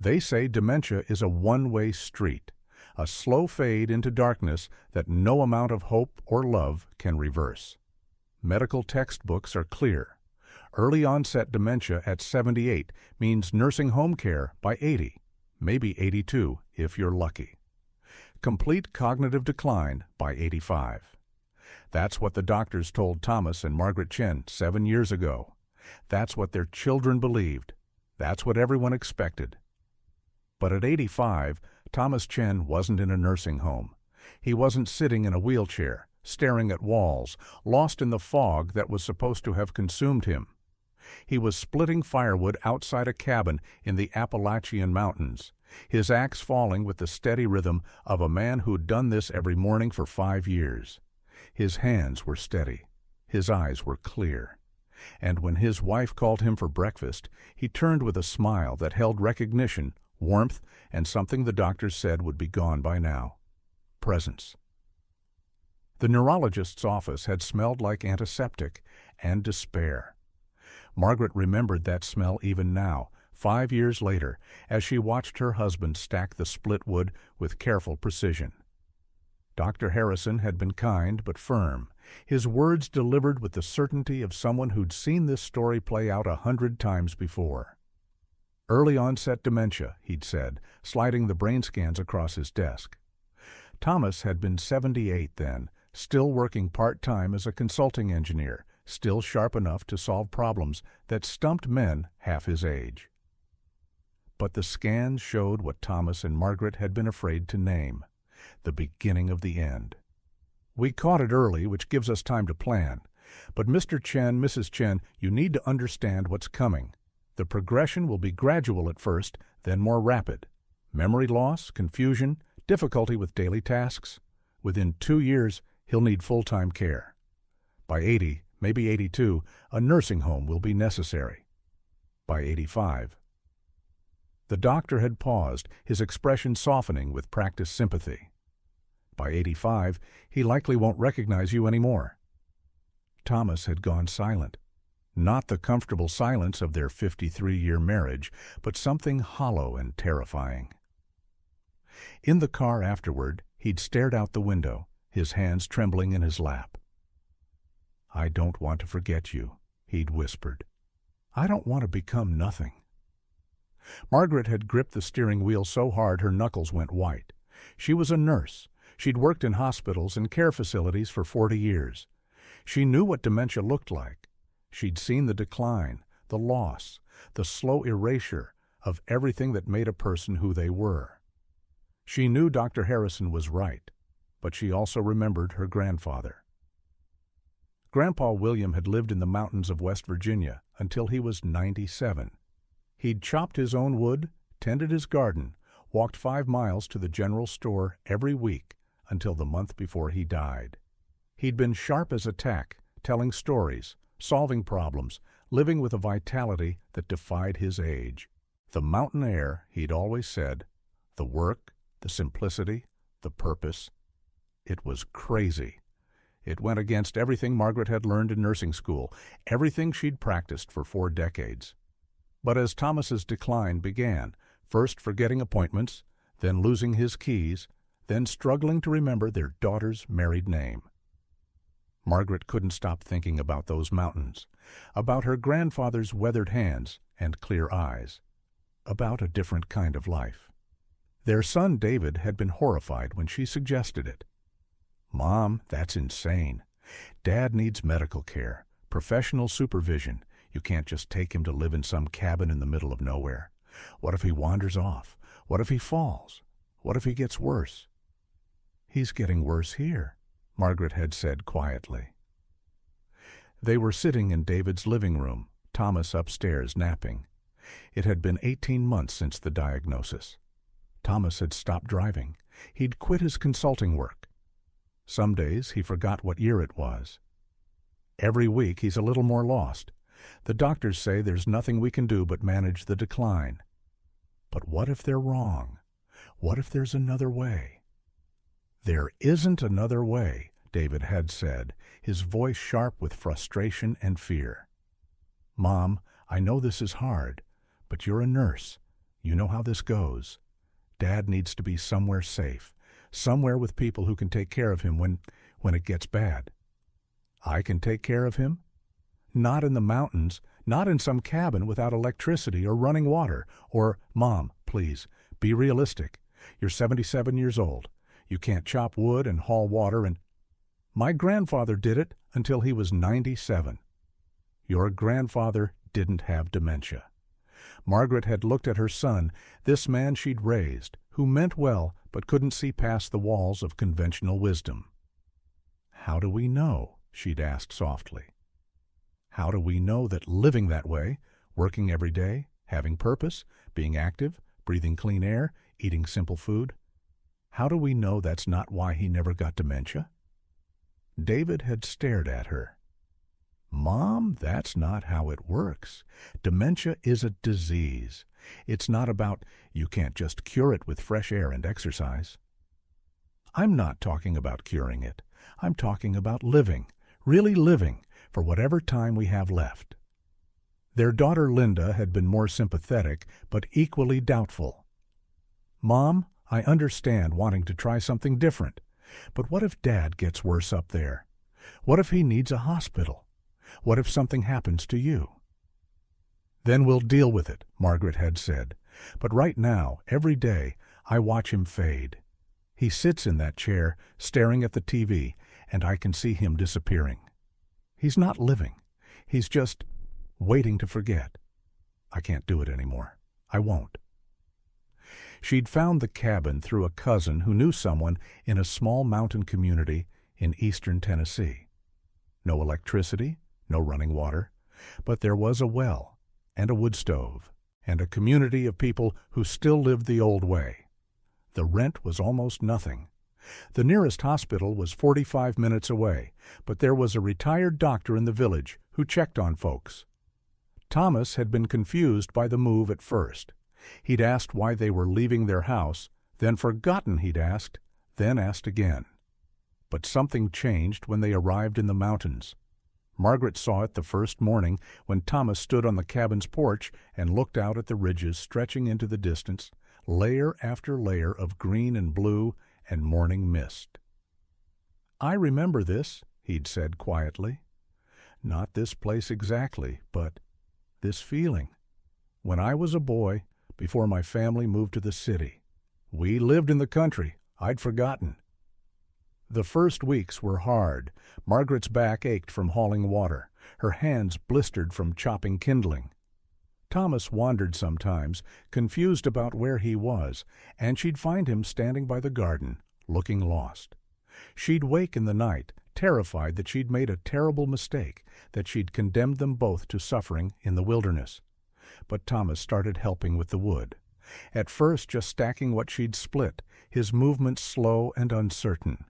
They say dementia is a one-way street, a slow fade into darkness that no amount of hope or love can reverse. Medical textbooks are clear. Early onset dementia at 78 means nursing home care by 80, maybe 82 if you're lucky. Complete cognitive decline by 85. That's what the doctors told Thomas and Margaret Chen 7 years ago. That's what their children believed. That's what everyone expected. But at 85, Thomas Chen wasn't in a nursing home. He wasn't sitting in a wheelchair, staring at walls, lost in the fog that was supposed to have consumed him. He was splitting firewood outside a cabin in the Appalachian Mountains, his axe falling with the steady rhythm of a man who'd done this every morning for 5 years. His hands were steady. His eyes were clear. And when his wife called him for breakfast, he turned with a smile that held recognition, warmth, and something the doctors said would be gone by now: presence. The neurologist's office had smelled like antiseptic and despair. Margaret remembered that smell even now, 5 years later, as she watched her husband stack the split wood with careful precision. Dr. Harrison had been kind but firm, his words delivered with the certainty of someone who'd seen this story play out 100 times before. Early onset dementia, he'd said, sliding the brain scans across his desk. Thomas had been 78 then, still working part-time as a consulting engineer, still sharp enough to solve problems that stumped men half his age. But the scans showed what Thomas and Margaret had been afraid to name: the beginning of the end. We caught it early, which gives us time to plan. But Mr. Chen, Mrs. Chen, you need to understand what's coming. The progression will be gradual at first, then more rapid. Memory loss, confusion, difficulty with daily tasks. Within 2 years, he'll need full-time care. By 80, maybe 82, a nursing home will be necessary. By 85. The doctor had paused, his expression softening with practiced sympathy. By 85, he likely won't recognize you anymore. Thomas had gone silent. Not the comfortable silence of their 53-year marriage, but something hollow and terrifying. In the car afterward, he'd stared out the window, his hands trembling in his lap. "I don't want to forget you," he'd whispered. "I don't want to become nothing." Margaret had gripped the steering wheel so hard her knuckles went white. She was a nurse. She'd worked in hospitals and care facilities for 40 years. She knew what dementia looked like. She'd seen the decline, the loss, the slow erasure of everything that made a person who they were. She knew Dr. Harrison was right, but she also remembered her grandfather. Grandpa William had lived in the mountains of West Virginia until he was 97. He'd chopped his own wood, tended his garden, walked 5 miles to the general store every week until the month before he died. He'd been sharp as a tack, telling stories, solving problems, living with a vitality that defied his age. The mountain air, he'd always said, the work, the simplicity, the purpose. It was crazy. It went against everything Margaret had learned in nursing school, everything she'd practiced for 4 decades. But as Thomas's decline began, first forgetting appointments, then losing his keys, then struggling to remember their daughter's married name, Margaret couldn't stop thinking about those mountains, about her grandfather's weathered hands and clear eyes, about a different kind of life. Their son David had been horrified when she suggested it. "Mom, that's insane. Dad needs medical care, professional supervision. You can't just take him to live in some cabin in the middle of nowhere. What if he wanders off? What if he falls? What if he gets worse?" "He's getting worse here," Margaret had said quietly. They were sitting in David's living room, Thomas upstairs napping. It had been 18 months since the diagnosis. Thomas had stopped driving. He'd quit his consulting work. Some days he forgot what year it was. Every week he's a little more lost. The doctors say there's nothing we can do but manage the decline. But what if they're wrong? What if there's another way? "There isn't another way," David had said, his voice sharp with frustration and fear. "Mom, I know this is hard, but you're a nurse. You know how this goes. Dad needs to be somewhere safe, somewhere with people who can take care of him when it gets bad. I can take care of him? Not in the mountains, not in some cabin without electricity or running water. Or, Mom, please, be realistic. You're 77 years old. You can't chop wood and haul water and... My grandfather did it until he was 97. Your grandfather didn't have dementia. Margaret had looked at her son, this man she'd raised, who meant well but couldn't see past the walls of conventional wisdom. How do we know? She'd asked softly. How do we know that living that way, working every day, having purpose, being active, breathing clean air, eating simple food, how do we know that's not why he never got dementia? David had stared at her. Mom, that's not how it works. Dementia is a disease. It's not about you can't just cure it with fresh air and exercise. I'm not talking about curing it. I'm talking about living, really living, for whatever time we have left. Their daughter Linda had been more sympathetic, but equally doubtful. Mom, I understand wanting to try something different, but what if Dad gets worse up there? What if he needs a hospital? What if something happens to you? Then we'll deal with it, Margaret had said. But right now, every day, I watch him fade. He sits in that chair, staring at the TV, and I can see him disappearing. He's not living. He's just waiting to forget. I can't do it anymore. I won't. She'd found the cabin through a cousin who knew someone in a small mountain community in eastern Tennessee. No electricity, no running water, but there was a well and a wood stove and a community of people who still lived the old way. The rent was almost nothing. The nearest hospital was 45 minutes away, but there was a retired doctor in the village who checked on folks. Thomas had been confused by the move at first. He'd asked why they were leaving their house, then forgotten he'd asked, then asked again. But something changed when they arrived in the mountains. Margaret saw it the first morning when Thomas stood on the cabin's porch and looked out at the ridges stretching into the distance, layer after layer of green and blue and morning mist. I remember this, he'd said quietly. Not this place exactly, but this feeling. When I was a boy, before my family moved to the city. We lived in the country. I'd forgotten. The first weeks were hard. Margaret's back ached from hauling water. Her hands blistered from chopping kindling. Thomas wandered sometimes, confused about where he was, and she'd find him standing by the garden, looking lost. She'd wake in the night, terrified that she'd made a terrible mistake, that she'd condemned them both to suffering in the wilderness. But Thomas started helping with the wood. At first just stacking what she'd split, his movements slow and uncertain.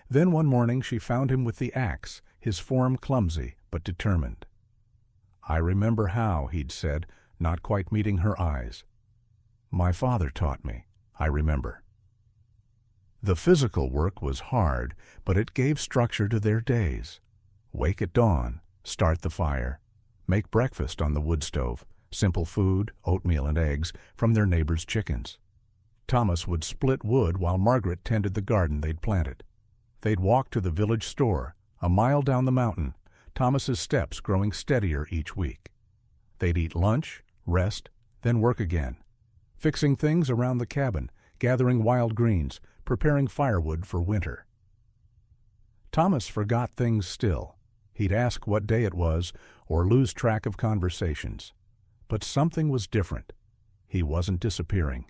Then one morning she found him with the axe, his form clumsy but determined. I remember how, he'd said, not quite meeting her eyes. My father taught me, I remember. The physical work was hard, but it gave structure to their days. Wake at dawn, start the fire, make breakfast on the wood stove, simple food, oatmeal and eggs, from their neighbors' chickens. Thomas would split wood while Margaret tended the garden they'd planted. They'd walk to the village store, a mile down the mountain, Thomas's steps growing steadier each week. They'd eat lunch, rest, then work again, fixing things around the cabin, gathering wild greens, preparing firewood for winter. Thomas forgot things still. He'd ask what day it was or lose track of conversations. But something was different. He wasn't disappearing.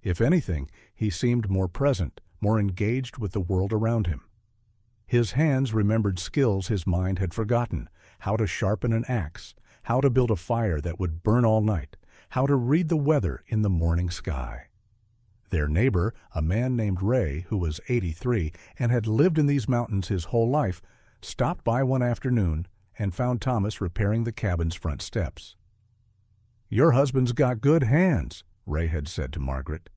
If anything, he seemed more present, more engaged with the world around him. His hands remembered skills his mind had forgotten, how to sharpen an axe, how to build a fire that would burn all night, how to read the weather in the morning sky. Their neighbor, a man named Ray, who was 83 and had lived in these mountains his whole life, stopped by one afternoon and found Thomas repairing the cabin's front steps. "Your husband's got good hands," Ray had said to Margaret.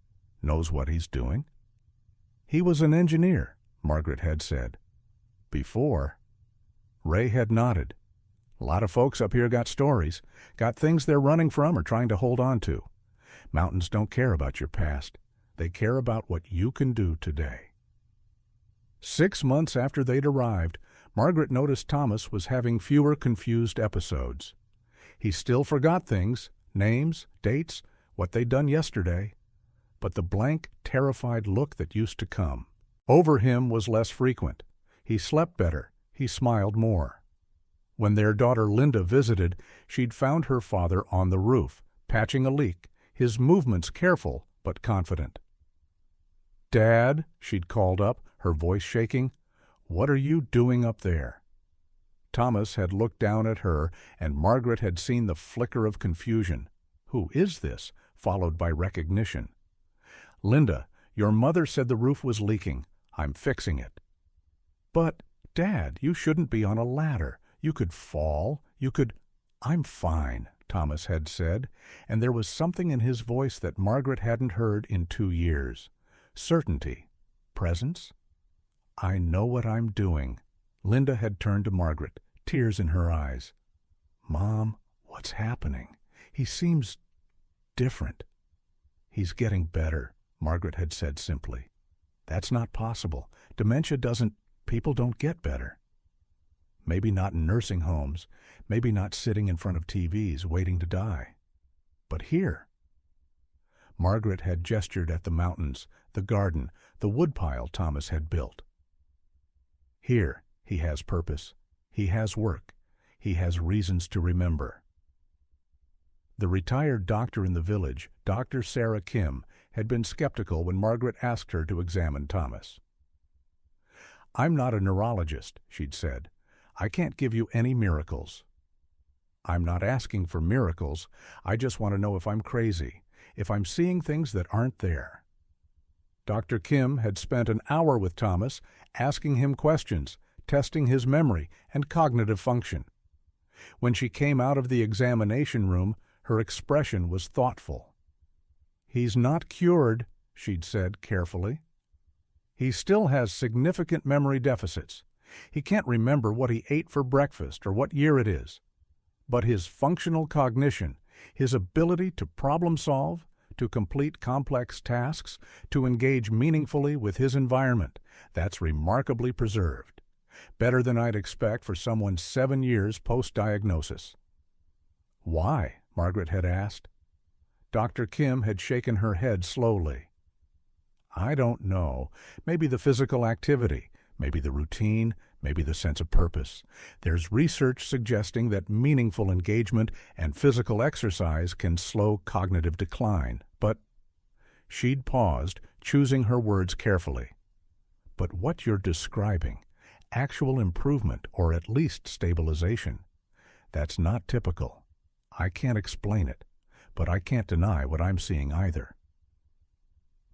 "Knows what he's doing." "He was an engineer," Margaret had said. "Before." Ray had nodded. "A lot of folks up here got stories, got things they're running from or trying to hold on to. Mountains don't care about your past. They care about what you can do today. 6 months after they'd arrived, Margaret noticed Thomas was having fewer confused episodes. He still forgot things, names, dates, what they'd done yesterday, but the blank, terrified look that used to come over him was less frequent. He slept better. He smiled more. When their daughter Linda visited, she'd found her father on the roof, patching a leak, his movements careful but confident. "Dad," she'd called up, her voice shaking, "what are you doing up there?" Thomas had looked down at her, and Margaret had seen the flicker of confusion. "Who is this?" followed by recognition. "Linda, your mother said the roof was leaking. I'm fixing it." "But, Dad, you shouldn't be on a ladder. You could fall. You could—" "I'm fine," Thomas had said, and there was something in his voice that Margaret hadn't heard in 2 years. Certainty. Presence. "I know what I'm doing." Linda had turned to Margaret, tears in her eyes. "Mom, what's happening? He seems different." "He's getting better," Margaret had said simply. "That's not possible. Dementia doesn't— people don't get better." Maybe not in nursing homes, maybe not sitting in front of TVs waiting to die. But here. Margaret had gestured at the mountains, the garden, the woodpile Thomas had built. Here, he has purpose. He has work. He has reasons to remember. The retired doctor in the village, Dr. Sarah Kim, had been skeptical when Margaret asked her to examine Thomas. "I'm not a neurologist," she'd said. "I can't give you any miracles." "I'm not asking for miracles. I just want to know if I'm crazy, if I'm seeing things that aren't there." Dr. Kim had spent an hour with Thomas, asking him questions, testing his memory and cognitive function. When she came out of the examination room, her expression was thoughtful. "He's not cured," she'd said carefully. "He still has significant memory deficits. He can't remember what he ate for breakfast or what year it is. But his functional cognition, his ability to problem solve, to complete complex tasks, to engage meaningfully with his environment, that's remarkably preserved. Better than I'd expect for someone 7 years post-diagnosis." "Why?" Margaret had asked. Dr. Kim had shaken her head slowly. "I don't know. Maybe the physical activity, maybe the routine, maybe the sense of purpose. There's research suggesting that meaningful engagement and physical exercise can slow cognitive decline, but—" She'd paused, choosing her words carefully. "But what you're describing, actual improvement or at least stabilization, that's not typical. I can't explain it, but I can't deny what I'm seeing either."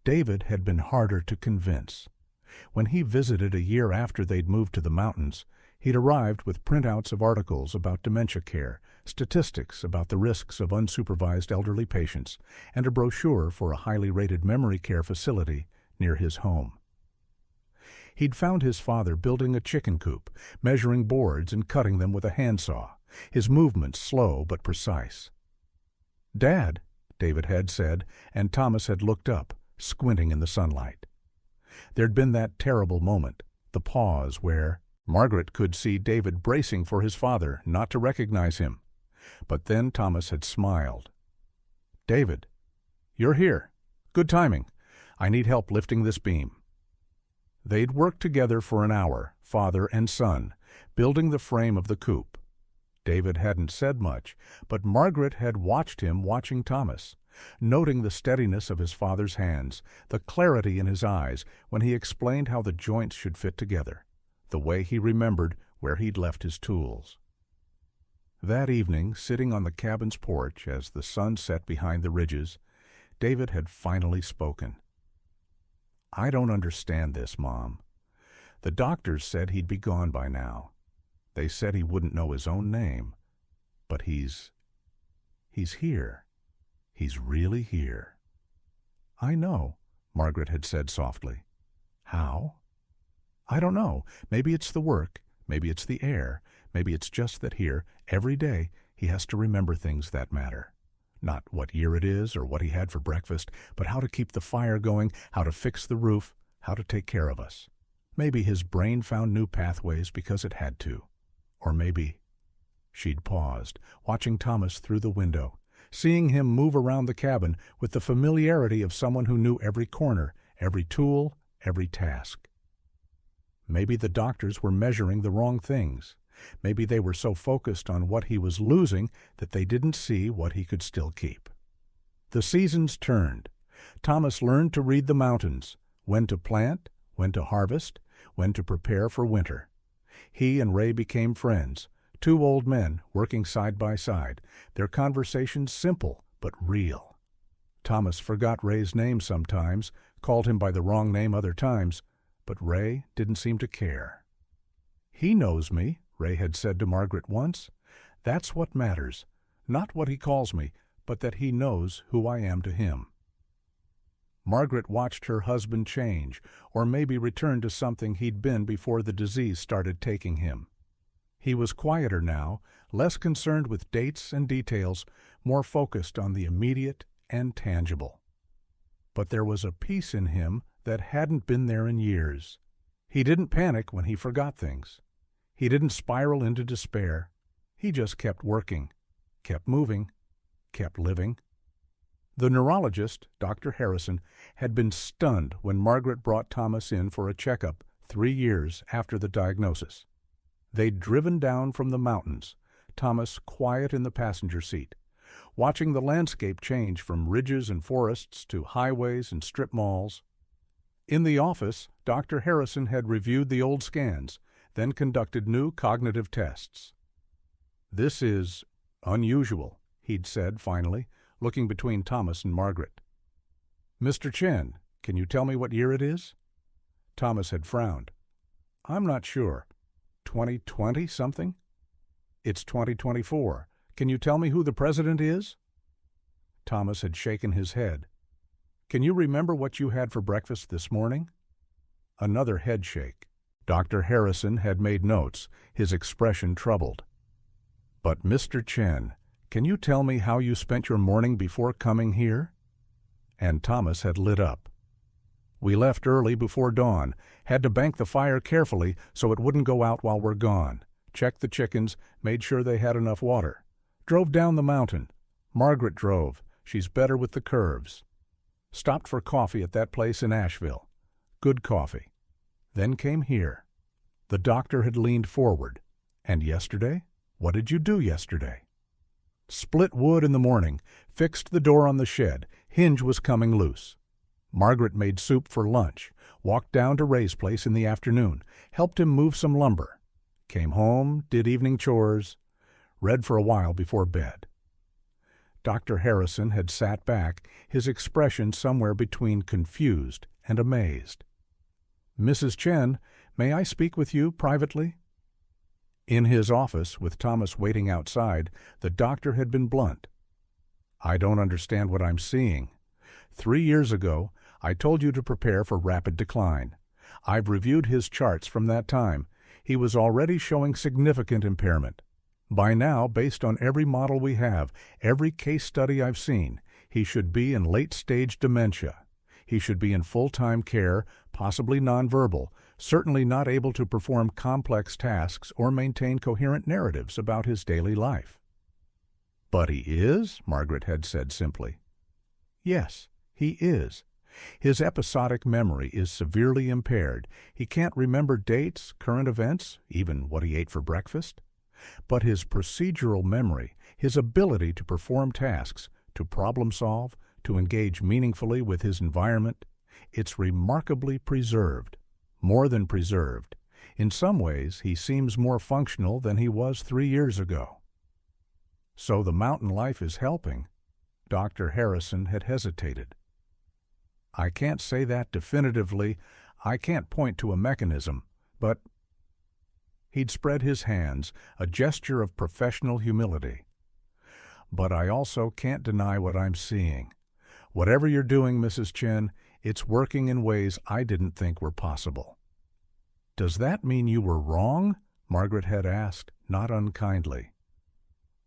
David had been harder to convince. When he visited a year after they'd moved to the mountains, he'd arrived with printouts of articles about dementia care, statistics about the risks of unsupervised elderly patients, and a brochure for a highly rated memory care facility near his home. He'd found his father building a chicken coop, measuring boards and cutting them with a handsaw, his movements slow but precise. "Dad," David had said, and Thomas had looked up, squinting in the sunlight. There'd been that terrible moment, the pause where Margaret could see David bracing for his father not to recognize him. But then Thomas had smiled. "David, you're here. Good timing. I need help lifting this beam." They'd worked together for an hour, father and son, building the frame of the coop. David hadn't said much, but Margaret had watched him watching Thomas, noting the steadiness of his father's hands, the clarity in his eyes when he explained how the joints should fit together, the way he remembered where he'd left his tools. That evening, sitting on the cabin's porch as the sun set behind the ridges, David had finally spoken. "I don't understand this, Mom. The doctors said he'd be gone by now. They said he wouldn't know his own name. But he's here. He's really here." "I know," Margaret had said softly. "How?" "I don't know. Maybe it's the work. Maybe it's the air. Maybe it's just that here, every day, he has to remember things that matter. Not what year it is or what he had for breakfast, but how to keep the fire going, how to fix the roof, how to take care of us. Maybe his brain found new pathways because it had to. Or maybe... She'd paused, watching Thomas through the window, seeing him move around the cabin with the familiarity of someone who knew every corner, every tool, every task. Maybe the doctors were measuring the wrong things. Maybe they were so focused on what he was losing that they didn't see what he could still keep. The seasons turned. Thomas learned to read the mountains, when to plant, when to harvest, when to prepare for winter. He and Ray became friends, two old men working side by side, their conversations simple but real. Thomas forgot Ray's name sometimes, called him by the wrong name other times, but Ray didn't seem to care. "He knows me," Ray had said to Margaret once. "That's what matters. Not what he calls me, but that he knows who I am to him." Margaret watched her husband change, or maybe return to something he'd been before the disease started taking him. He was quieter now, less concerned with dates and details, more focused on the immediate and tangible. But there was a peace in him that hadn't been there in years. He didn't panic when he forgot things. He didn't spiral into despair. He just kept working, kept moving, kept living. The neurologist, Dr. Harrison, had been stunned when Margaret brought Thomas in for a checkup 3 years after the diagnosis. They'd driven down from the mountains, Thomas quiet in the passenger seat, watching the landscape change from ridges and forests to highways and strip malls. In the office, Dr. Harrison had reviewed the old scans, then conducted new cognitive tests. "This is unusual," he'd said finally, looking between Thomas and Margaret. "Mr. Chen, can you tell me what year it is?" Thomas had frowned. "I'm not sure. 2020 something?" "It's 2024. Can you tell me who the president is?" Thomas had shaken his head. "Can you remember what you had for breakfast this morning?" Another head shake. Dr. Harrison had made notes, his expression troubled. "But Mr. Chen, can you tell me how you spent your morning before coming here?" And Thomas had lit up. "We left early before dawn, had to bank the fire carefully so it wouldn't go out while we're gone, checked the chickens, made sure they had enough water. Drove down the mountain. Margaret drove. She's better with the curves. Stopped for coffee at that place in Asheville. Good coffee. Then came here." The doctor had leaned forward. "And yesterday? What did you do yesterday?" "Split wood in the morning, fixed the door on the shed, hinge was coming loose. Margaret made soup for lunch, walked down to Ray's place in the afternoon, helped him move some lumber. Came home, did evening chores, read for a while before bed." Dr. Harrison had sat back, his expression somewhere between confused and amazed. "Mrs. Chen, may I speak with you privately?" In his office, with Thomas waiting outside, the doctor had been blunt. "I don't understand what I'm seeing. 3 years ago, I told you to prepare for rapid decline. I've reviewed his charts from that time. He was already showing significant impairment. By now, based on every model we have, every case study I've seen, he should be in late-stage dementia. He should be in full-time care, possibly nonverbal, certainly not able to perform complex tasks or maintain coherent narratives about his daily life." "But he is?" Margaret had said simply. "Yes, he is. His episodic memory is severely impaired. He can't remember dates, current events, even what he ate for breakfast. But his procedural memory, his ability to perform tasks, to problem solve, to engage meaningfully with his environment, it's remarkably preserved, more than preserved. In some ways, he seems more functional than he was 3 years ago." "So the mountain life is helping?" Dr. Harrison had hesitated. "I can't say that definitively. I can't point to a mechanism, but—" He'd spread his hands, a gesture of professional humility. "But I also can't deny what I'm seeing. Whatever you're doing, Mrs. Chen, it's working in ways I didn't think were possible." "Does that mean you were wrong?" Margaret had asked, not unkindly.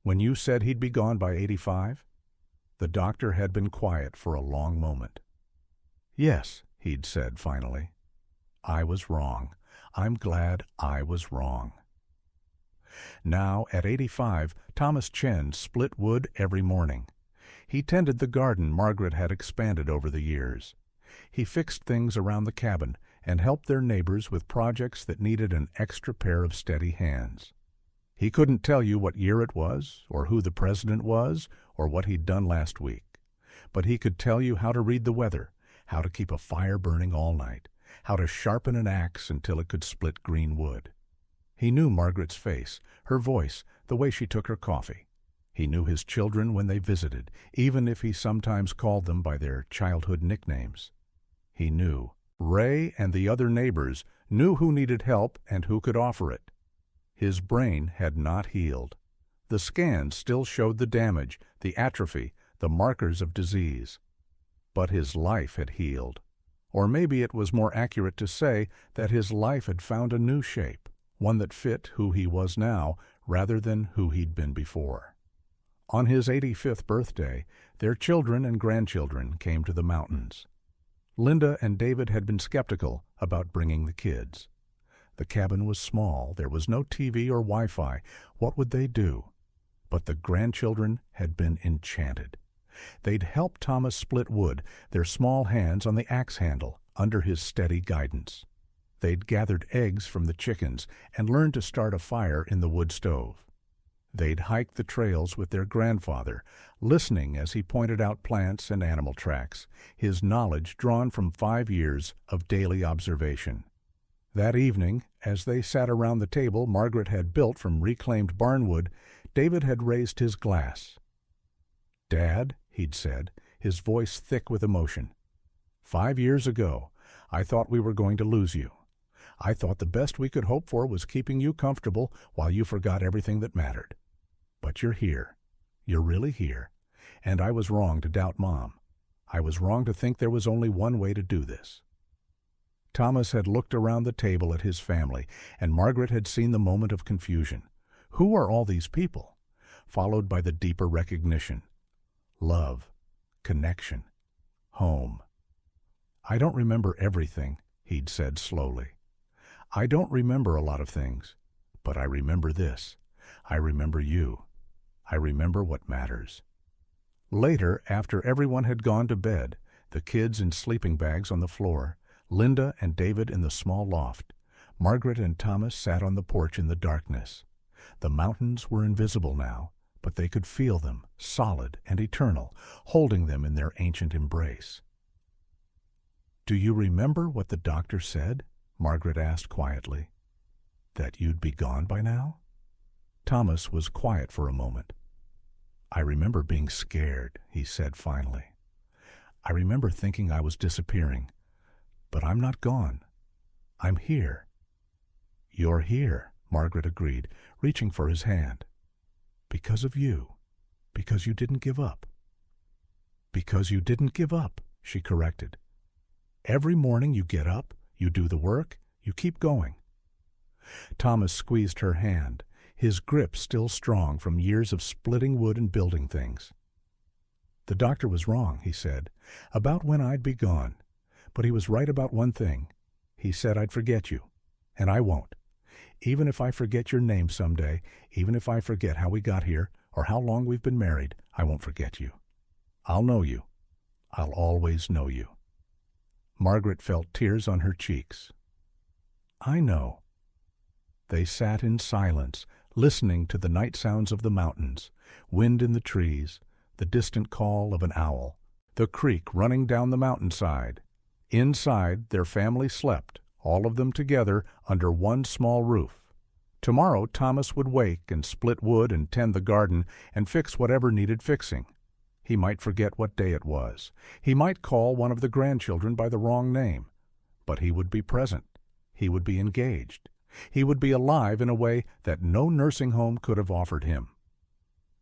"When you said he'd be gone by 85? The doctor had been quiet for a long moment. "Yes," he'd said finally. "I was wrong. I'm glad I was wrong." Now, at 85, Thomas Chen split wood every morning. He tended the garden Margaret had expanded over the years. He fixed things around the cabin and helped their neighbors with projects that needed an extra pair of steady hands. He couldn't tell you what year it was, or who the president was, or what he'd done last week. But he could tell you how to read the weather, how to keep a fire burning all night, how to sharpen an axe until it could split green wood. He knew Margaret's face, her voice, the way she took her coffee. He knew his children when they visited, even if he sometimes called them by their childhood nicknames. He knew. Ray and the other neighbors knew who needed help and who could offer it. His brain had not healed. The scans still showed the damage, the atrophy, the markers of disease. But his life had healed. Or maybe it was more accurate to say that his life had found a new shape, one that fit who he was now rather than who he'd been before. On his 85th birthday, their children and grandchildren came to the mountains. Linda and David had been skeptical about bringing the kids. The cabin was small, there was no TV or Wi-Fi. What would they do? But the grandchildren had been enchanted. They'd helped Thomas split wood, their small hands on the axe handle, under his steady guidance. They'd gathered eggs from the chickens and learned to start a fire in the wood stove. They'd hiked the trails with their grandfather, listening as he pointed out plants and animal tracks, his knowledge drawn from 5 years of daily observation. That evening, as they sat around the table Margaret had built from reclaimed barnwood, David had raised his glass. "Dad," he'd said, his voice thick with emotion, 5 years ago, I thought we were going to lose you. I thought the best we could hope for was keeping you comfortable while you forgot everything that mattered. But you're here. You're really here. And I was wrong to doubt Mom. I was wrong to think there was only one way to do this." Thomas had looked around the table at his family, and Margaret had seen the moment of confusion. Who are all these people? Followed by the deeper recognition. Love. Connection. Home. "I don't remember everything," he'd said slowly. "I don't remember a lot of things, but I remember this. I remember you. I remember what matters." Later, after everyone had gone to bed, the kids in sleeping bags on the floor, Linda and David in the small loft, Margaret and Thomas sat on the porch in the darkness. The mountains were invisible now, but they could feel them, solid and eternal, holding them in their ancient embrace. "Do you remember what the doctor said?" Margaret asked quietly. "That you'd be gone by now?" Thomas was quiet for a moment. "I remember being scared," he said finally. "I remember thinking I was disappearing. But I'm not gone. I'm here." "You're here," Margaret agreed, reaching for his hand. "Because of you. Because you didn't give up." "Because you didn't give up," she corrected. "Every morning you get up, you do the work, you keep going." Thomas squeezed her hand, his grip still strong from years of splitting wood and building things. "The doctor was wrong," he said, "about when I'd be gone. But he was right about one thing. He said I'd forget you. And I won't. Even if I forget your name someday, even if I forget how we got here or how long we've been married, I won't forget you. I'll know you. I'll always know you." Margaret felt tears on her cheeks. "I know." They sat in silence, listening to the night sounds of the mountains, wind in the trees, the distant call of an owl, the creek running down the mountainside. Inside, their family slept, all of them together, under one small roof. Tomorrow Thomas would wake and split wood and tend the garden and fix whatever needed fixing. He might forget what day it was. He might call one of the grandchildren by the wrong name. But he would be present. He would be engaged. He would be alive in a way that no nursing home could have offered him.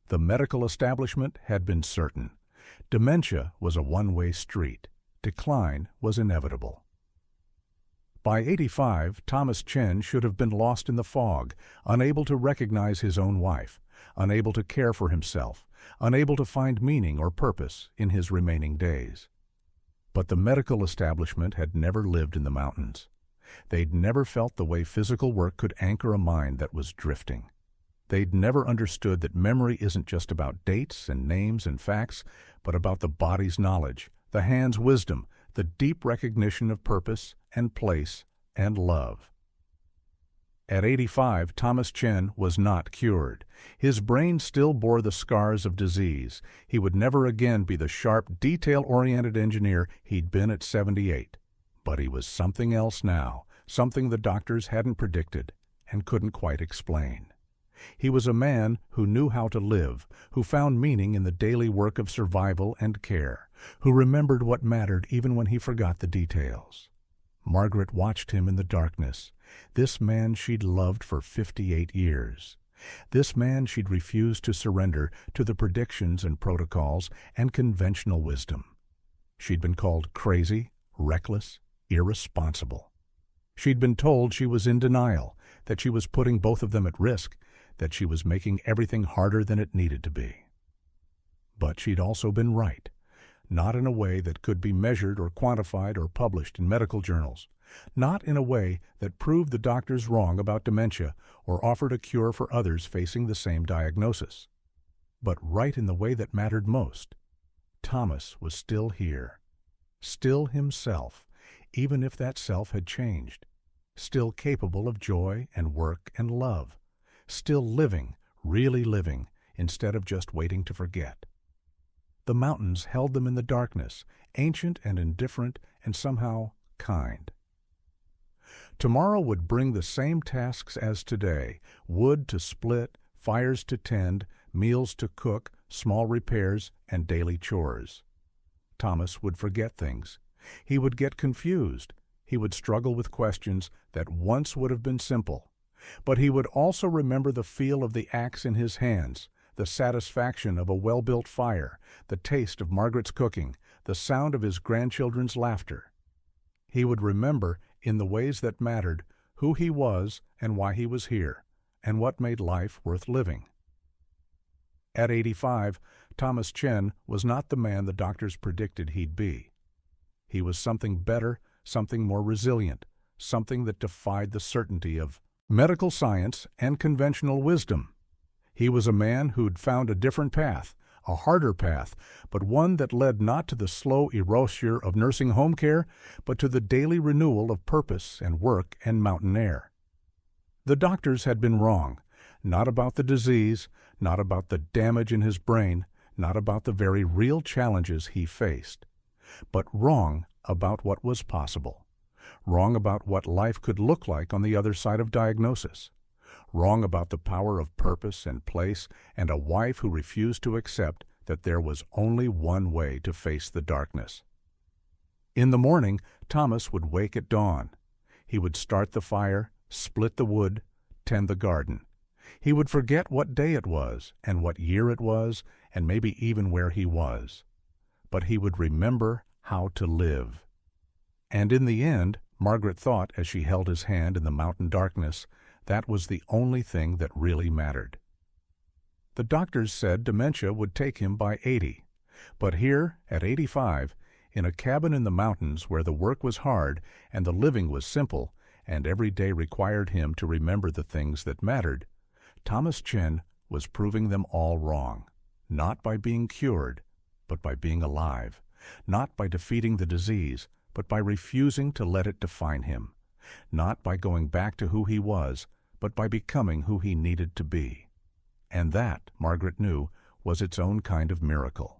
The medical establishment had been certain. Dementia was a one-way street. Decline was inevitable. By 85, Thomas Chen should have been lost in the fog, unable to recognize his own wife, unable to care for himself, unable to find meaning or purpose in his remaining days. But the medical establishment had never lived in the mountains. They'd never felt the way physical work could anchor a mind that was drifting. They'd never understood that memory isn't just about dates and names and facts, but about the body's knowledge, the hand's wisdom, the deep recognition of purpose and place and love. At 85, Thomas Chen was not cured. His brain still bore the scars of disease. He would never again be the sharp, detail-oriented engineer he'd been at 78. But he was something else now, something the doctors hadn't predicted and couldn't quite explain. He was a man who knew how to live, who found meaning in the daily work of survival and care, who remembered what mattered even when he forgot the details. Margaret watched him in the darkness, this man she'd loved for 58 years. This man she'd refused to surrender to the predictions and protocols and conventional wisdom. She'd been called crazy, reckless, irresponsible. She'd been told she was in denial, that she was putting both of them at risk, that she was making everything harder than it needed to be. But she'd also been right, not in a way that could be measured or quantified or published in medical journals, not in a way that proved the doctors wrong about dementia or offered a cure for others facing the same diagnosis, but right in the way that mattered most. Thomas was still here, still himself, even if that self had changed, still capable of joy and work and love, still living, really living, instead of just waiting to forget. The mountains held them in the darkness, ancient and indifferent and somehow kind. Tomorrow would bring the same tasks as today: wood to split, fires to tend, meals to cook, small repairs, and daily chores. Thomas would forget things. He would get confused. He would struggle with questions that once would have been simple. But he would also remember the feel of the axe in his hands, the satisfaction of a well-built fire, the taste of Margaret's cooking, the sound of his grandchildren's laughter. He would remember, in the ways that mattered, who he was and why he was here, and what made life worth living. At 85, Thomas Chen was not the man the doctors predicted he'd be. He was something better, something more resilient, something that defied the certainty of medical science and conventional wisdom. He was a man who'd found a different path, a harder path, but one that led not to the slow erasure of nursing home care, but to the daily renewal of purpose and work and mountain air. The doctors had been wrong, not about the disease, not about the damage in his brain, not about the very real challenges he faced, but wrong about what was possible. Wrong about what life could look like on the other side of diagnosis. Wrong about the power of purpose and place and a wife who refused to accept that there was only one way to face the darkness. In the morning, Thomas would wake at dawn. He would start the fire, split the wood, tend the garden. He would forget what day it was and what year it was and maybe even where he was. But he would remember how to live. And in the end, Margaret thought as she held his hand in the mountain darkness, that was the only thing that really mattered. The doctors said dementia would take him by 80. But here, at 85, in a cabin in the mountains where the work was hard and the living was simple, and every day required him to remember the things that mattered, Thomas Chen was proving them all wrong, not by being cured, but by being alive, not by defeating the disease, but by refusing to let it define him, not by going back to who he was, but by becoming who he needed to be. And that, Margaret knew, was its own kind of miracle.